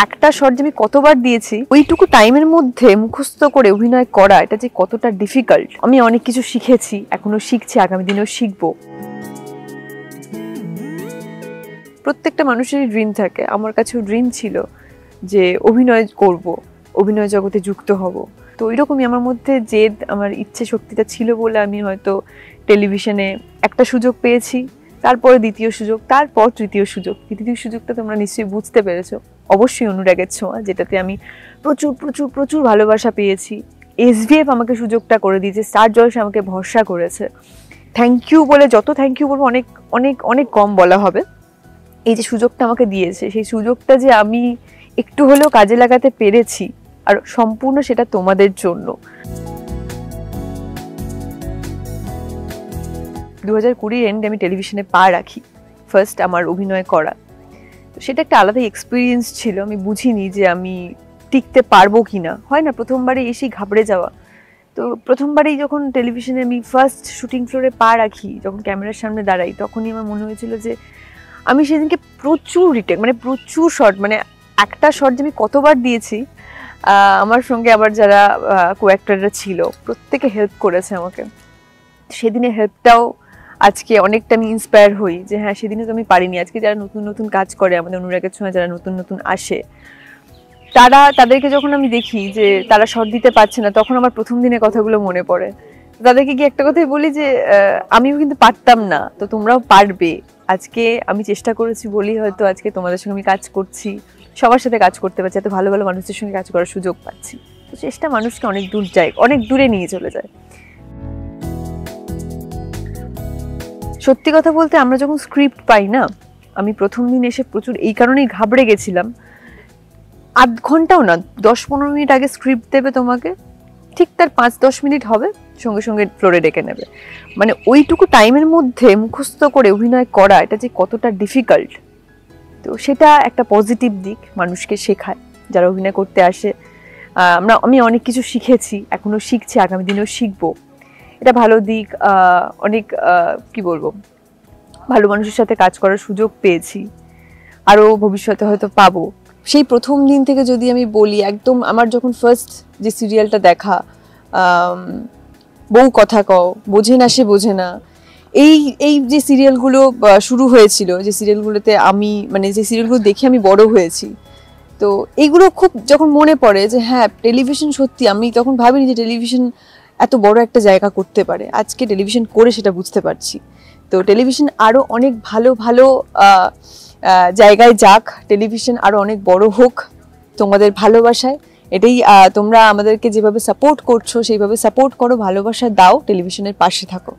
একটা শট যে আমি কতবার দিয়েছি, ওইটুকু টাইমের মধ্যে মুখস্থ করে অভিনয় করা, এটা যে কতটা ডিফিকাল্ট। আমি অনেক কিছু শিখেছি, এখনো শিখছি, আগামী দিনেও শিখবো। প্রত্যেকটা মানুষেরই ড্রিম থাকে, আমার কাছেও ড্রিম ছিল যে অভিনয় করব, অভিনয় জগতে যুক্ত হব। তো ওইরকমই আমার মধ্যে জেদ, আমার ইচ্ছে শক্তিটা ছিল বলে আমি হয়তো টেলিভিশনে একটা সুযোগ পেয়েছি, তারপরে দ্বিতীয় সুযোগ, তারপর তৃতীয় সুযোগ। তৃতীয় সুযোগটা তোমরা নিশ্চয়ই বুঝতে পেরেছো, অবশ্যই অনুরাগের ছোঁয়া, যেটাতে আমি প্রচুর প্রচুর প্রচুর ভালোবাসা পেয়েছি। SVF আমাকে সুযোগটা করে দিয়েছে, স্টার জলসা আমাকে ভরসা করেছে। থ্যাংক ইউ বলে, যত থ্যাংক ইউ বলবো অনেক অনেক অনেক কম বলা হবে। এই যে সুযোগটা আমাকে দিয়েছে, সেই সুযোগটা যে আমি একটু হলেও কাজে লাগাতে পেরেছি, আর সম্পূর্ণ সেটা তোমাদের জন্য। 2020 এন্ডে আমি টেলিভিশনে পা রাখি, ফার্স্ট আমার অভিনয় করা। তো সেটা একটা আলাদা এক্সপিরিয়েন্স ছিল। আমি বুঝিনি যে আমি টিকতে পারবো কিনা, হয় না প্রথমবারে এসেই ঘাবড়ে যাওয়া। তো প্রথমবারেই যখন টেলিভিশনে আমি ফার্স্ট শুটিং ফ্লোরে পা রাখি, যখন ক্যামেরার সামনে দাঁড়াই, তখনই আমার মনে হয়েছিল যে আমি সেদিনকে প্রচুর রিটেক, মানে প্রচুর শট, মানে একটা শট যে আমি কতবার দিয়েছি। আমার সঙ্গে আবার যারা কো অ্যাক্টররা ছিল, প্রত্যেকে হেল্প করেছে আমাকে। সেদিনের হেল্পটাও আজকে অনেকটা আমি ইন্সপায়ার হই যে হ্যাঁ, সেদিনে তো আমি পারিনি। আজকে যারা নতুন নতুন কাজ করে, আমাদের অনুরাগের ছোঁয়া যারা নতুন নতুন আসে, তাদেরকে যখন আমি দেখি যে তারা শট দিতে পারছে না, তখন আমার প্রথম দিনের কথাগুলো মনে পড়ে। তাদেরকে কি একটা কথাই বলি যে আমিও কিন্তু পারতাম না, তো তোমরাও পারবে। আজকে আমি চেষ্টা করেছি বলেই হয়তো আজকে তোমাদের সঙ্গে আমি কাজ করছি, সবার সাথে কাজ করতে পারছি, এত ভালো ভালো মানুষদের সঙ্গে কাজ করার সুযোগ পাচ্ছি। তো চেষ্টা মানুষকে অনেক দূর যায়, অনেক দূরে নিয়ে চলে যায়। সত্যি কথা বলতে, আমরা যখন স্ক্রিপ্ট পাই না, আমি প্রথম দিন এসে প্রচুর এই কারণেই ঘাবড়ে গেছিলাম। আধ ঘন্টাও না, 10-15 মিনিট আগে স্ক্রিপ্ট দেবে তোমাকে, ঠিক তার 5-10 মিনিট হবে, সঙ্গে সঙ্গে ফ্লোরে ডেকে নেবে। মানে ওইটুকু টাইমের মধ্যে মুখস্থ করে অভিনয় করা, এটা যে কতটা ডিফিকাল্ট। তো সেটা একটা পজিটিভ দিক, মানুষকে শেখায় যারা অভিনয় করতে আসে। আমি অনেক কিছু শিখেছি, এখনো শিখছি, আগামী দিনেও শিখবো। এটা ভালো দিক। অনেক কি বলবো, ভালো মানুষের সাথে কাজ করার সুযোগ পেয়েছি, আরও ভবিষ্যতে হয়তো পাবো। সেই প্রথম দিন থেকে যদি আমি বলি, একদম আমার যখন ফার্স্ট যে সিরিয়ালটা দেখা, বউ কথা কও, বোঝে না সে বোঝে না, এই যে সিরিয়ালগুলো শুরু হয়েছিল, যে সিরিয়ালগুলোতে আমি, মানে যে সিরিয়ালগুলো দেখে আমি বড় হয়েছি, তো এইগুলো খুব যখন মনে পড়ে যে হ্যাঁ, টেলিভিশন সত্যি, আমি তখন ভাবিনি যে টেলিভিশন এত বড় একটা জায়গা করতে পারে। আজকে টেলিভিশন করে সেটা বুঝতে পারছি। তো টেলিভিশন আরও অনেক ভালো ভালো জায়গায় যাক, টেলিভিশন আরও অনেক বড় হোক তোমাদের ভালোবাসায়। এটাই, তোমরা আমাদেরকে যেভাবে সাপোর্ট করছো সেইভাবে সাপোর্ট করো, ভালোবাসা দাও, টেলিভিশনের পাশে থাকো।